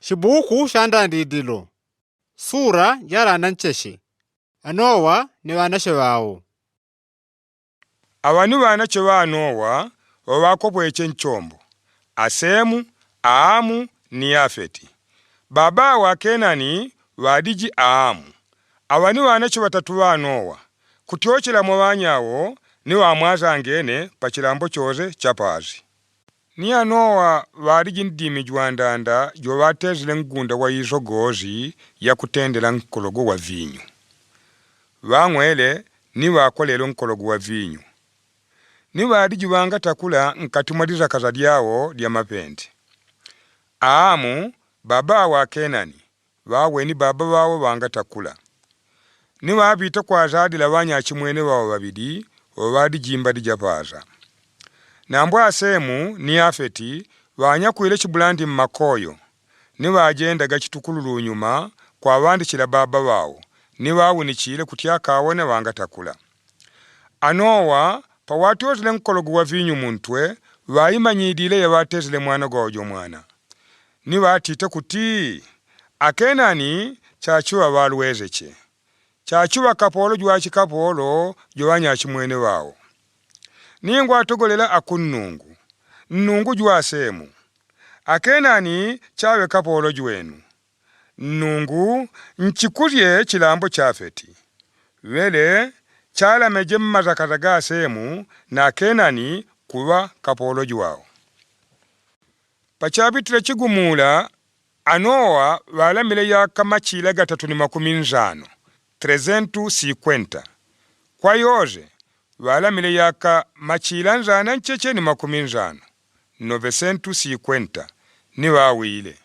Cibuku cha Ndandidilo. Sura ya Nowa Nowa ni ŵanace wawo. Aba ni ŵanace ba Nowa owakopweche nchombo. Asemu, Ahamu ni Yafeti. Baba wa Kenani wadiji Ahamu. Aba ni ŵanace batatu ba Nowa. Kutyochela mu banyawo ni wamwazangene pa chilambo chose chapazi. Niya Nowa wadiji ndimi jwandanda jowatezile ngunda wa izogozi ya kutendela nkologo wa vinyu. Wangwele ni wakolelo nkologo wa vinyu. Ni wadiji wanga takula nkati mwadiza kazadiyawo dia mapende. Ahamu baba wa Kenani wawe ni baba wawo wanga takula. Ni wabita kwa zadila wanyachi mwene wawo wabidi wadiji mbadi japaza. Nambwa Asemu ni Yafeti wanyakwile chibulandi mmakoyo. Ni wajenda gachitukululu nyuma kwa wandichila baba wawo. Ni wawunichile kutyaka awone wanga takula. Anowa pa watozile nkologo wa vinyu muntwe waimanyidile ya watezile mwana gojo mwana. Ni watite kuti Akenani chachuwa waluwezeche. Chachuwa kapolo juwachi kapolo juwanyachi mwene wawo. Ningu atogolela akunnungu. Nnungu jwa Asemu. Akenani chawe kapolo jwenu. Nnungu nchikulye chilambo chafeti. Wele chala mejemma zakataga Asemu na Akenani kuwa kapolo jwao. Pachabitile chigumula Anowa walamile ya kamachila gatatuni makuminzano. 350. Kwa yoze walamile yaka machila nzana ncheche ni makuminzano. 950 ni wawile.